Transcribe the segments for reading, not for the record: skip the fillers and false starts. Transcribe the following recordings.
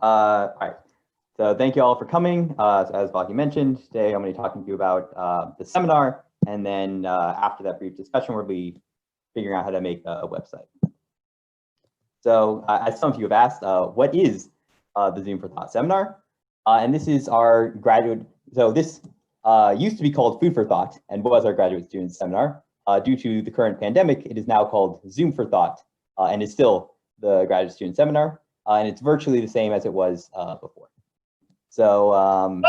All right. So thank you all for coming. So as Baki mentioned, today I'm going to be talking to you about the seminar, and then after that brief discussion, we'll be figuring out how to make a website. So as some of you have asked, what is the Zoom for Thought seminar? And this is our graduate. So this used to be called Food for Thought and was our graduate student seminar. Due to the current pandemic, it is now called Zoom for Thought and is still the graduate student seminar. And it's virtually the same as it was before. So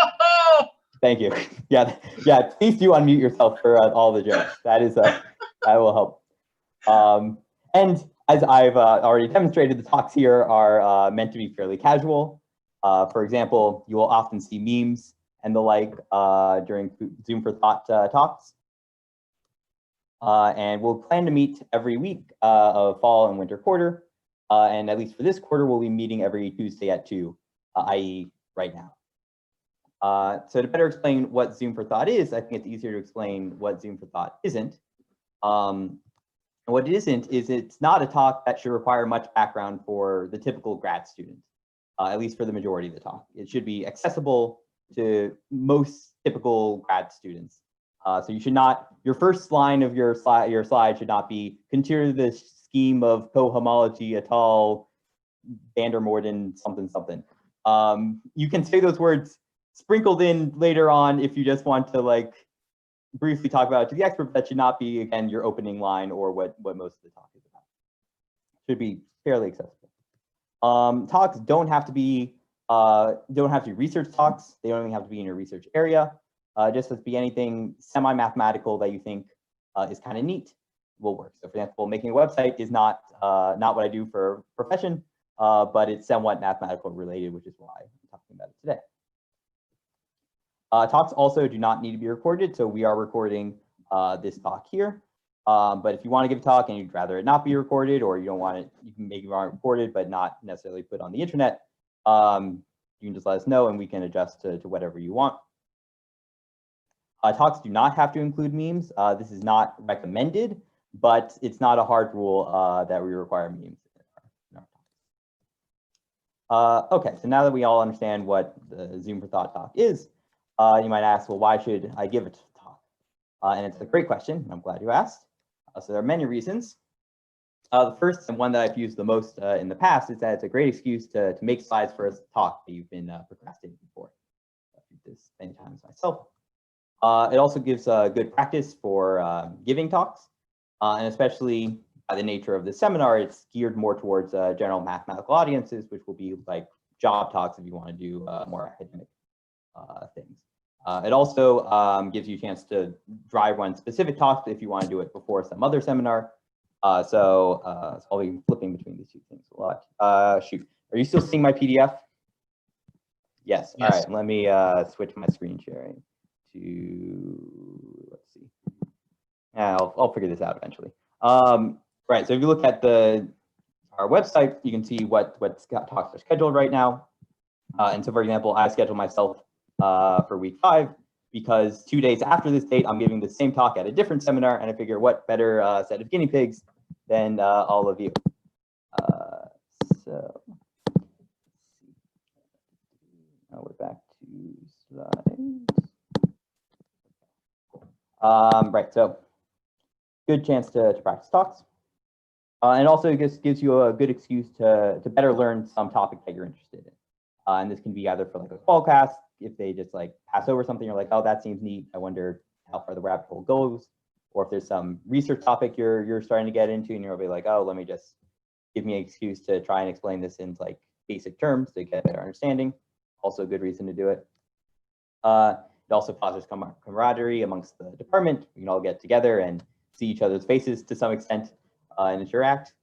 thank you. Yeah, please do unmute yourself for all the jokes. That is that will help. And as I've already demonstrated, the talks here are meant to be fairly casual. For example, you will often see memes and the like during Zoom for Thought talks. And we'll plan to meet every week of fall and winter quarter. And at least for this quarter, we'll be meeting every Tuesday at 2, i.e. right now. So to better explain what Zoom for Thought is, I think it's easier to explain what Zoom for Thought isn't. And what it isn't is it's not a talk that should require much background for the typical grad student, at least for the majority of the talk. It should be accessible to most typical grad students. So you should not, your first line of your slide should not be, consider the scheme of cohomology et al. Van der Moorden something something. You can say those words sprinkled in later on if you just want to like briefly talk about it to the expert, but that should not be, again, your opening line or what most of the talk is about. Should be fairly accessible. Talks don't have to be research talks. They don't even have to be in your research area. Just as be anything semi-mathematical that you think is kind of neat will work. So for example, making a website is not what I do for profession, but it's somewhat mathematical related, which is why I'm talking about it today. Talks also do not need to be recorded, so we are recording this talk here. But if you want to give a talk and you'd rather it not be recorded, or you don't want it, you can make it recorded but not necessarily put on the internet, you can just let us know and we can adjust to whatever you want. Talks do not have to include memes. This is not recommended, but it's not a hard rule that we require memes in our talks. Okay, so now that we all understand what the Zoom for Thought talk is, you might ask, well, why should I give a talk? And it's a great question. I'm glad you asked. So there are many reasons. The first and one that I've used the most in the past is that it's a great excuse to make slides for a talk that you've been procrastinating for. I've used this many times myself. It also gives good practice for giving talks, and especially by the nature of the seminar, it's geared more towards general mathematical audiences, which will be like job talks if you want to do more academic things. It also gives you a chance to drive one specific talk if you want to do it before some other seminar. So I'll be flipping between these two things a lot. Shoot, are you still seeing my PDF? Yes. All right, let me switch my screen sharing to, let's see. I'll figure this out eventually. Right, so if you look at our website, you can see what talks are scheduled right now. And so, for example, I scheduled myself for week 5 because 2 days after this date, I'm giving the same talk at a different seminar, and I figure what better set of guinea pigs than all of you. So now we're back to slides. Right, so good chance to practice talks. And also it just gives you a good excuse to better learn some topic that you're interested in. And this can be either for like a qual class, if they just like pass over something, you're like, oh, that seems neat. I wonder how far the rabbit hole goes. Or if there's some research topic you're starting to get into and you'll be like, oh, let me just give me an excuse to try and explain this in like basic terms to get a better understanding. Also a good reason to do it. It also fosters camaraderie amongst the department. We can all get together and see each other's faces to some extent and interact.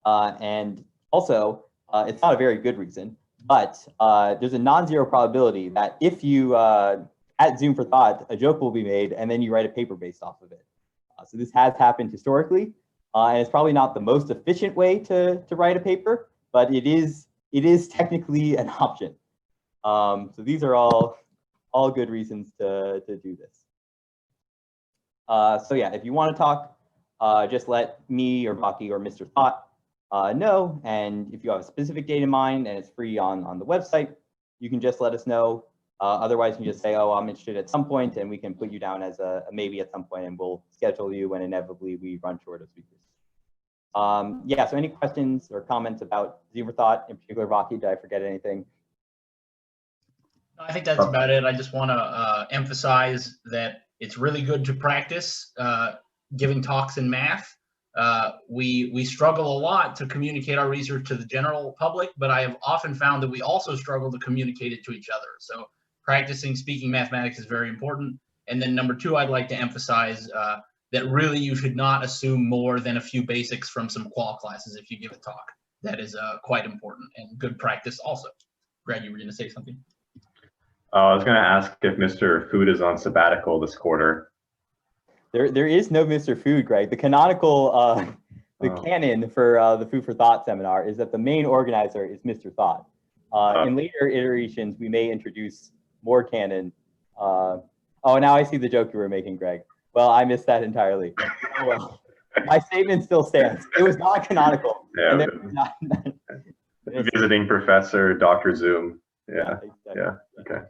And also, it's not a very good reason, but there's a non-zero probability that if you, at Zoom for Thought, a joke will be made and then you write a paper based off of it. So this has happened historically, and it's probably not the most efficient way to write a paper, but it is technically an option. So these are all good reasons to do this. So yeah, if you want to talk, just let me or Baki or Mr. Thought know. And if you have a specific date in mind and it's free on the website, you can just let us know. Otherwise, you can just say, oh, I'm interested at some point, and we can put you down as a maybe at some point, and we'll schedule you when inevitably we run short of speakers. Yeah, so any questions or comments about Zoom for Thought, in particular, Vaki? Did I forget anything? I think that's about it. I just want to emphasize that it's really good to practice giving talks in math. We struggle a lot to communicate our research to the general public, but I have often found that we also struggle to communicate it to each other. So practicing speaking mathematics is very important. And then number two, I'd like to emphasize that really you should not assume more than a few basics from some qual classes if you give a talk. That is quite important and good practice also. Greg, you were going to say something? I was going to ask if Mr. Food is on sabbatical this quarter. There is no Mr. Food, Greg. The canonical, canon for the Food for Thought seminar is that the main organizer is Mr. Thought. In later iterations, we may introduce more canon. Oh, now I see the joke you were making, Greg. Well, I missed that entirely. Oh, well, my statement still stands. It was not canonical. Yeah, visiting professor, Dr. Zoom. Yeah, exactly. Yeah, okay.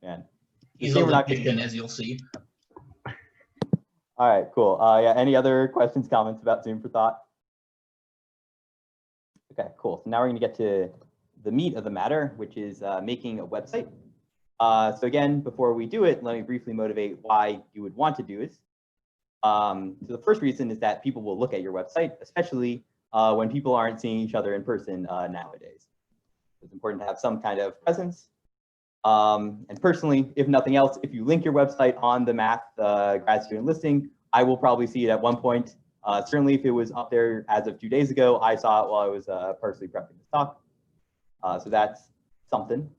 Man. He's a logician, as you'll see. All right, cool. Yeah, any other questions, comments about Zoom for Thought? Okay, cool. So now we're going to get to the meat of the matter, which is making a website. So again, before we do it, let me briefly motivate why you would want to do it. So the first reason is that people will look at your website, especially when people aren't seeing each other in person nowadays. It's important to have some kind of presence. And personally, if nothing else, if you link your website on the math grad student listing, I will probably see it at one point. Certainly if it was up there as of 2 days ago, I saw it while I was personally prepping this talk. So that's something.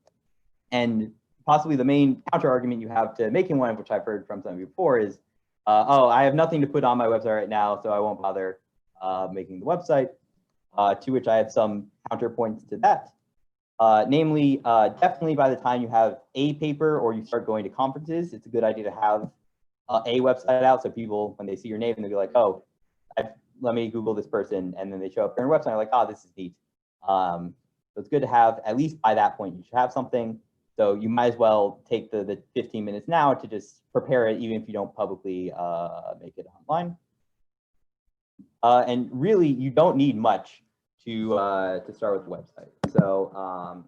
And possibly the main counter argument you have to making one, which I've heard from some of you before, is, oh, I have nothing to put on my website right now, so I won't bother making the website. To which I have some counterpoints to that. Namely, definitely by the time you have a paper or you start going to conferences, it's a good idea to have a website out, so people, when they see your name, and they'll be like, oh, let me Google this person, and then they show up on your website, like, oh, this is neat. So it's good to have, at least by that point, you should have something. So you might as well take the 15 minutes now to just prepare it, even if you don't publicly make it online. And really, you don't need much to start with the website. So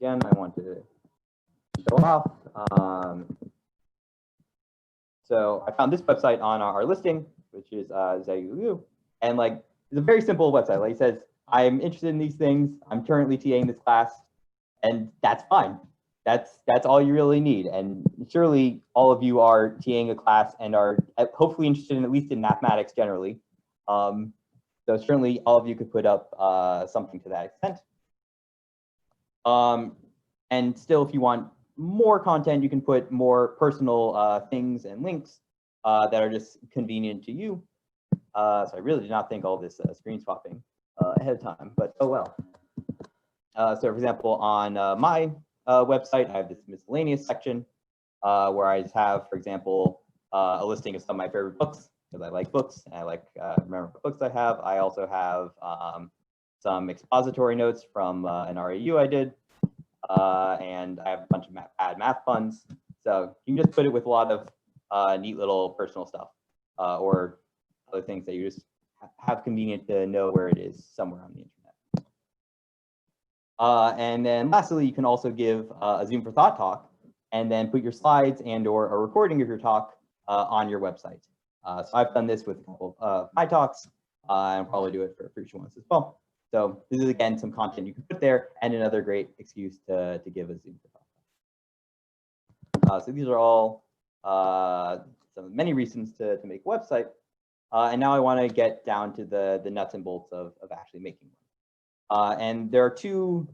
again, I want to show off. So I found this website on our listing, which is Zayulu, and like it's a very simple website. Like it says, I'm interested in these things. I'm currently TAing this class, and that's fine. That's all you really need. And surely all of you are TAing a class and are hopefully interested in at least in mathematics generally. So certainly all of you could put up something to that extent. And still, if you want more content, you can put more personal things and links that are just convenient to you. So I really did not think all this screen swapping ahead of time, but oh well. So for example, on my website, I have this miscellaneous section where I just have, for example, a listing of some of my favorite books, because I like books and I like remember what books I have. I also have some expository notes from an RAU I did, and I have a bunch of bad math puns. So you can just put it with a lot of neat little personal stuff or other things that you just have convenient to know where it is somewhere on the internet. And then lastly, you can also give a Zoom for Thought talk and then put your slides and or a recording of your talk on your website. So I've done this with a couple of my talks, and I'll probably do it for future ones as well. So this is, again, some content you can put there and another great excuse to give a Zoom for Thought. So these are all some many reasons to make a website. And now I want to get down to the nuts and bolts of actually making one. And there are two,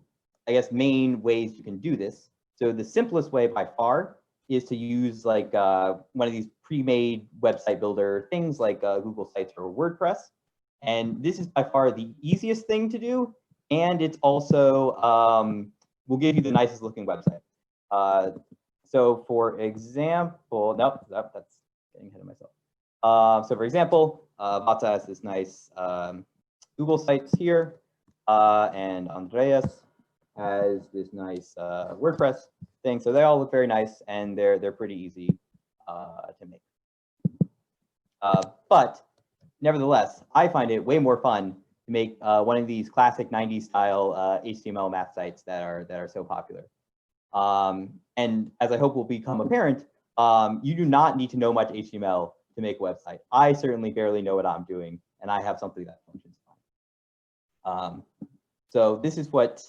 I guess, main ways you can do this. So the simplest way by far is to use like one of these pre-made website builder things like Google Sites or WordPress. And this is by far the easiest thing to do. And it's also will give you the nicest looking website. So for example, nope, that's getting ahead of myself. So for example, Vatsa has this nice Google Sites here, and Andreas has this nice WordPress thing. So they all look very nice, and they're pretty easy to make. But nevertheless, I find it way more fun to make one of these classic 90s style HTML math sites that are so popular. And as I hope will become apparent, you do not need to know much HTML to make a website. I certainly barely know what I'm doing, and I have something that functions fine. So this is what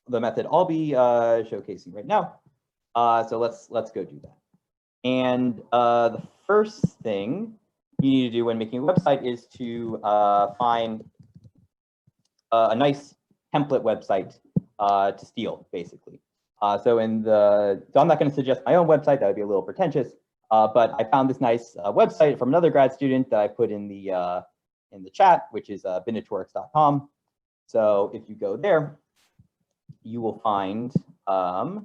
the method I'll be showcasing right now. So let's go do that. And the first thing you need to do when making a website is to find a nice template website to steal, basically. So I'm not going to suggest my own website. That would be a little pretentious. But I found this nice website from another grad student that I put in the chat, which is binatorics.com. So if you go there, you will find a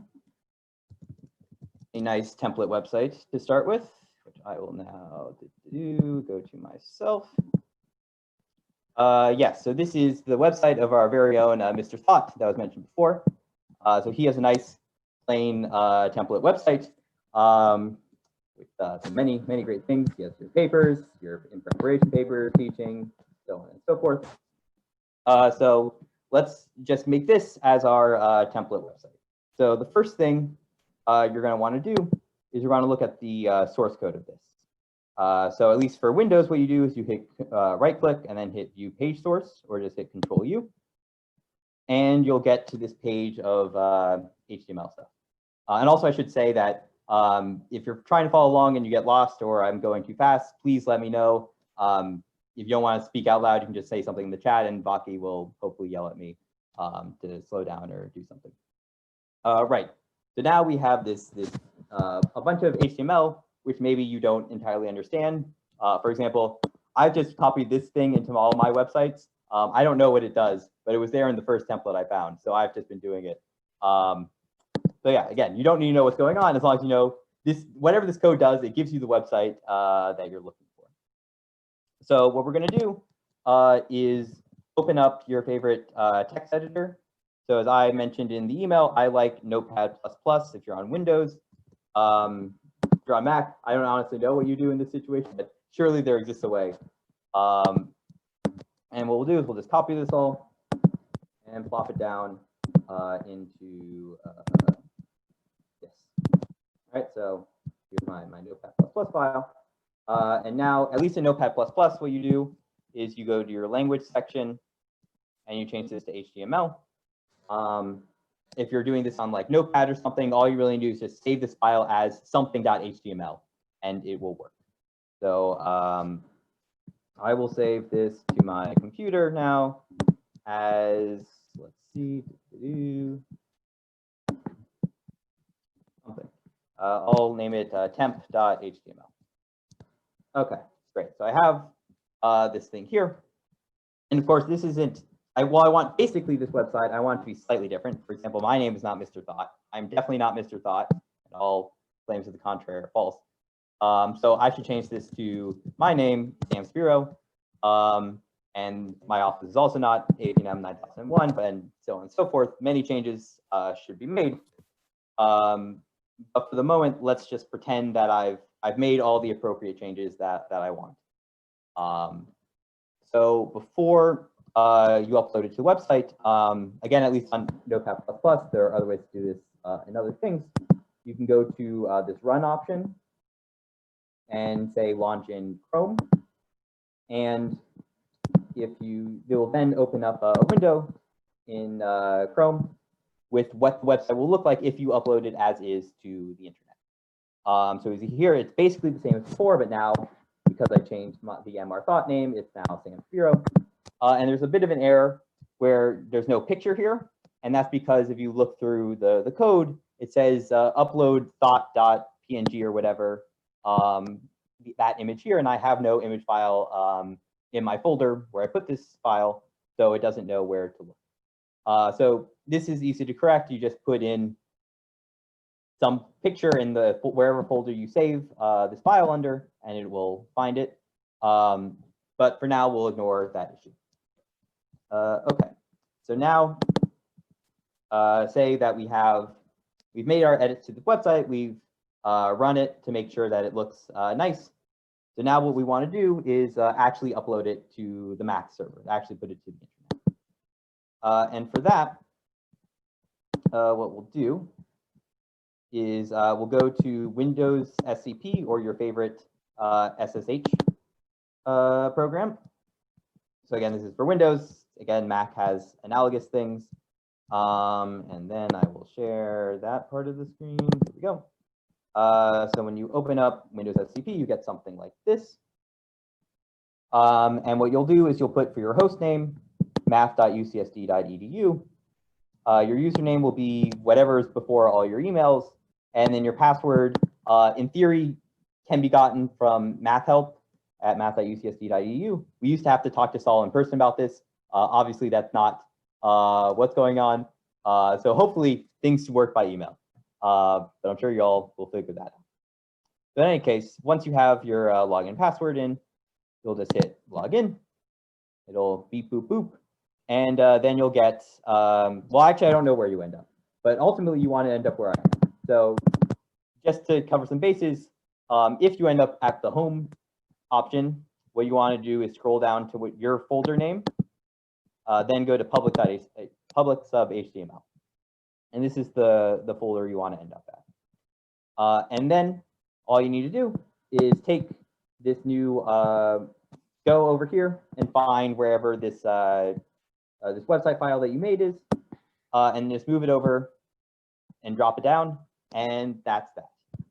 nice template website to start with, which I will now go to myself. Yes, so this is the website of our very own Mr. Thought that was mentioned before. So he has a nice plain template website with some many great things. He has your papers, your in preparation papers, teaching, so on and so forth. So let's just make this as our template website. So the first thing you're going to want to do is you're going to look at the source code of this. So at least for Windows, what you do is you hit right click and then hit view page source, or just hit Control U. And you'll get to this page of HTML stuff. And also I should say that if you're trying to follow along and you get lost or I'm going too fast, please let me know. If you don't want to speak out loud, you can just say something in the chat and Baki will hopefully yell at me to slow down or do something. Right, so now we have a bunch of HTML, which maybe you don't entirely understand. For example, I've just copied this thing into all my websites. I don't know what it does, but it was there in the first template I found, so I've just been doing it. So yeah, again, you don't need to know what's going on as long as you know this. Whatever this code does, it gives you the website that you're looking for. So what we're going to do is open up your favorite text editor. So as I mentioned in the email, I like Notepad++ if you're on Windows. If you're on Mac, I don't honestly know what you do in this situation, but surely there exists a way. And what we'll do is we'll just copy this all and plop it down into this. All right, so here's my Notepad++ file. And now, at least in Notepad++, what you do is you go to your language section and you change this to HTML. If you're doing this on like Notepad or something, all you really do is just save this file as something.html and it will work. So I will save this to my computer now as, let's see, something. I'll name it temp.html. Okay, great. So I have this thing here. And of course, this isn't, I want basically this website, I want it to be slightly different. For example, my name is not Mr. Thought. I'm definitely not Mr. Thought. And all claims to the contrary are false. So I should change this to my name, Sam Spiro. And my office is also not 18M 9001, but and so on and so forth. Many changes should be made. But for the moment, let's just pretend that I've made all the appropriate changes that I want. So before you upload it to the website, again, at least on Notepad++, there are other ways to do this and other things. You can go to this run option and say launch in Chrome. And it will then open up a window in Chrome with what the website will look like if you upload it as is to the internet. So as you hear, it's basically the same as before, but now because I changed the MR Thought name, it's now Sam Spiro. And there's a bit of an error where there's no picture here. And that's because if you look through the code, it says upload thought.png or whatever, that image here. And I have no image file in my folder where I put this file, so it doesn't know where to look. So this is easy to correct. You just put in some picture in the wherever folder you save this file under, and it will find it. But for now, we'll ignore that issue. Okay, so now say that we've made our edits to the website, we've run it to make sure that it looks nice. So now what we want to do is actually upload it to the Mac server, actually put it to the internet. And for that, what we'll do is we'll go to Windows SCP or your favorite SSH program. So again, this is for Windows. Again, Mac has analogous things. And then I will share that part of the screen. Here we go. So when you open up Windows SCP, you get something like this. And what you'll do is you'll put for your host name, math.ucsd.edu. Your username will be whatever is before all your emails. And then your password, in theory, can be gotten from math help at math.ucsd.edu. We used to have to talk to Saul in person about this. Obviously, that's not what's going on. So hopefully things work by email. But I'm sure y'all will figure that out. But in any case, once you have your login password in, you'll just hit login. It'll beep, boop, boop. And then you'll get, well, actually, I don't know where you end up. But ultimately, you want to end up where I am. So just to cover some bases, if you end up at the home option, what you want to do is scroll down to what your folder name, then go to public sub HTML. And this is the folder you want to end up at. And then all you need to do is take this new, go over here and find wherever this this website file that you made is, and just move it over and drop it down, and that's that.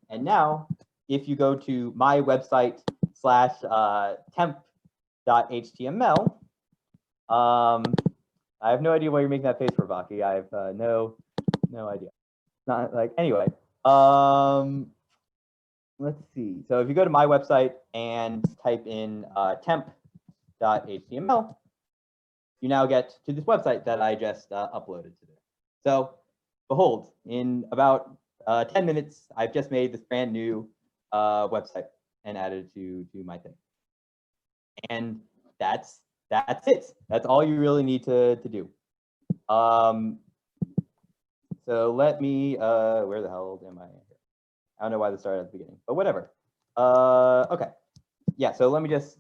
And now, if you go to my website / temp.html, I have no idea why you're making that face for, Vaki. I have no idea. Not like, anyway. Let's see. So if you go to my website and type in temp.html, you now get to this website that I just uploaded today. So behold, in about 10 minutes, I've just made this brand new website and added it to my thing. And that's it. That's all you really need to do. So let me, where the hell am I? I don't know why this started at the beginning, but whatever. Okay. Yeah, so let me just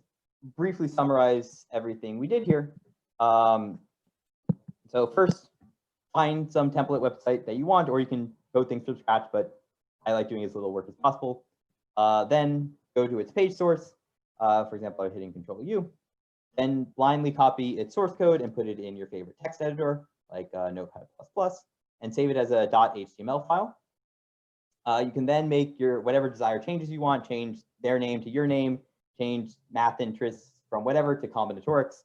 briefly summarize everything we did here. So first, find some template website that you want, or you can code things from scratch, but I like doing as little work as possible. Then go to its page source. For example, I'm hitting Control-U. Then blindly copy its source code and put it in your favorite text editor, like Notepad++, and save it as a .html file. You can then make your whatever desired changes you want, change their name to your name, change math interests from whatever to combinatorics.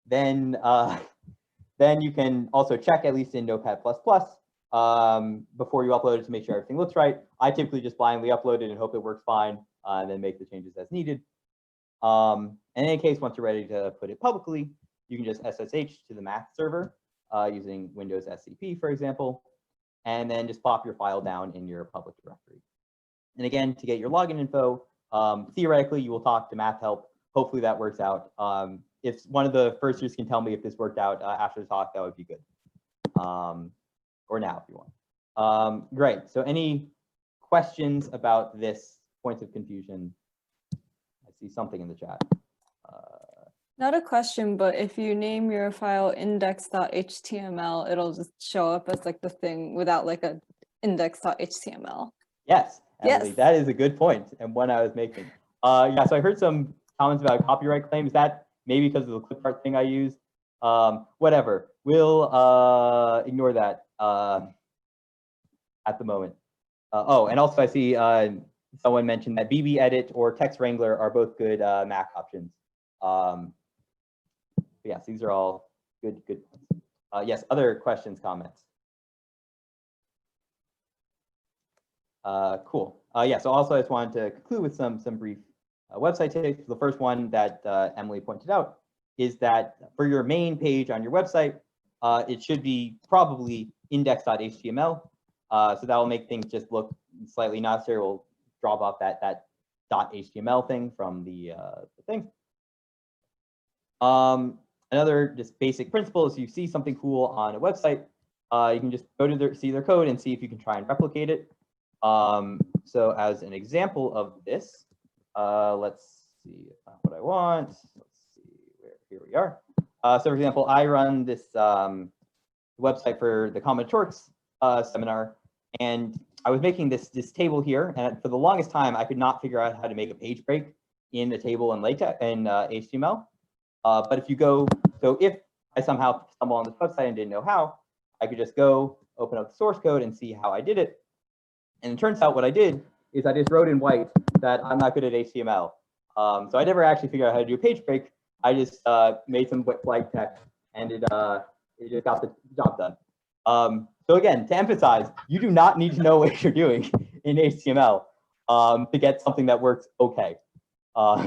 Then you can also check, at least in Notepad++, before you upload it to make sure everything looks right. I typically just blindly upload it and hope it works fine, and then make the changes as needed. In any case, once you're ready to put it publicly, you can just SSH to the math server using Windows SCP, for example, and then just plop your file down in your public directory. And again, to get your login info, theoretically, you will talk to math help. Hopefully that works out. If one of the first years can tell me if this worked out after the talk, that would be good. Or now, if you want. Great. So any questions about this points of confusion? I see something in the chat. Not a question, but if you name your file index.html, it'll just show up as like the thing without like a index.html. Yes, Emily, Yes. that is a good point and one I was making. Yeah, so I heard some comments about copyright claims. That maybe because of the clip art thing I used. Whatever, we'll ignore that at the moment. Oh, and also I see someone mentioned that BB Edit or Text Wrangler are both good Mac options. Yes, these are all good points. Yes, other questions, comments? Cool. Yeah, so also I just wanted to conclude with some brief website tips. The first one that Emily pointed out is that for your main page on your website, it should be probably index.html. So that will make things just look slightly nicer. We'll drop off that .html thing from the thing. another just basic principle is you see something cool on a website, you can just go to see their code and see if you can try and replicate it. So as an example of this, let's see what I want. Let's see here we are. So for example, I run this website for the combinatorics seminar, and I was making this table here, and for the longest time, I could not figure out how to make a page break in the table in LaTeX and HTML. But if you go, so if I somehow stumble on this website and didn't know how, I could just go open up the source code and see how I did it. And it turns out what I did is I just wrote in white that I'm not good at HTML. So I never actually figured out how to do a page break. I just made some white text, and it just got the job done. So again, to emphasize, you do not need to know what you're doing in HTML to get something that works okay.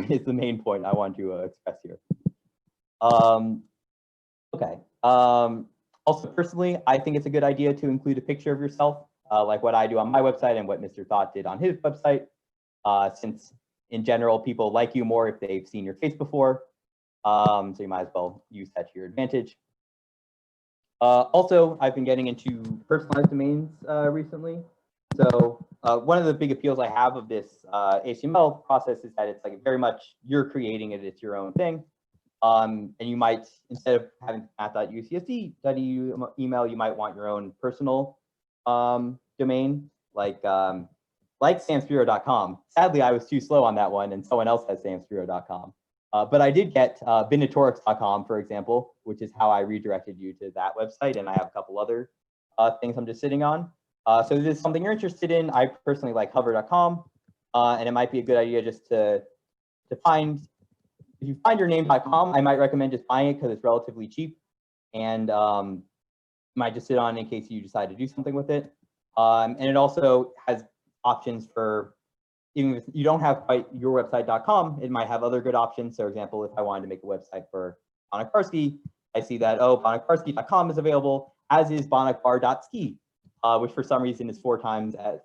Is the main point I want to express here. Okay. Also, personally, I think it's a good idea to include a picture of yourself, like what I do on my website and what Mr. Thought did on his website, since in general, people like you more if they've seen your face before. So you might as well use that to your advantage. Also, I've been getting into personalized domains recently. So one of the big appeals I have of this HTML process is that it's like very much you're creating it, it's your own thing. And you might, instead of having math.ucsd.edu email, you might want your own personal domain, like samsbureau.com. Sadly, I was too slow on that one, and someone else has samsbureau.com. But I did get binatorics.com, for example, which is how I redirected you to that website, and I have a couple other things I'm just sitting on. So if this is something you're interested in, I personally like hover.com, and it might be a good idea just to find, if you find your name.com, I might recommend just buying it because it's relatively cheap, and might just sit on in case you decide to do something with it. And it also has options for, even if you don't have quite yourwebsite.com, it might have other good options. So, for example, if I wanted to make a website for Bonakarsky, I see that, oh, bonakarsky.com is available, as is bonakbar.ski, which for some reason is 5 times as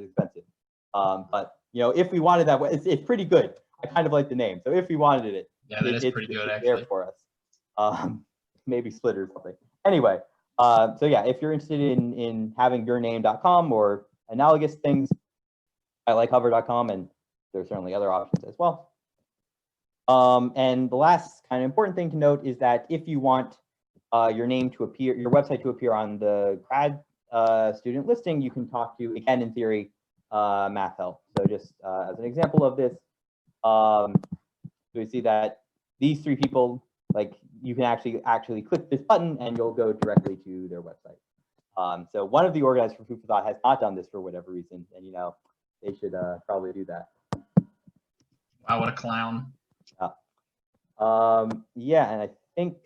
expensive. But you know, if we wanted that, it's pretty good. I kind of like the name. So if we wanted it, yeah, that is pretty good, it's actually. there for us. Maybe split or something. Anyway, so yeah, if you're interested in having yourname.com or analogous things, I like hover.com, and there's certainly other options as well. And the last kind of important thing to note is that if you want your name to appear, your website to appear on the grad student listing, you can talk to, again, in theory, Math Help. So just as an example of this, so we see that these 3 people, like, you can actually click this button and you'll go directly to their website. So one of the organizers for Food for Thought has not done this for whatever reason, and you know, they should probably do that. Wow, what a clown. Yeah, and I think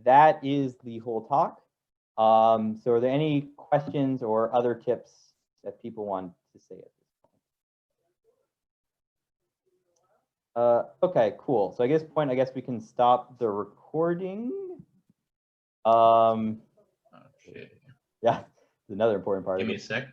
that is the whole talk. So are there any questions or other tips that people want to say at this point? Okay, cool. So I guess we can stop the recording. Oh, shit. Yeah, it's another important part Give of me it. a sec.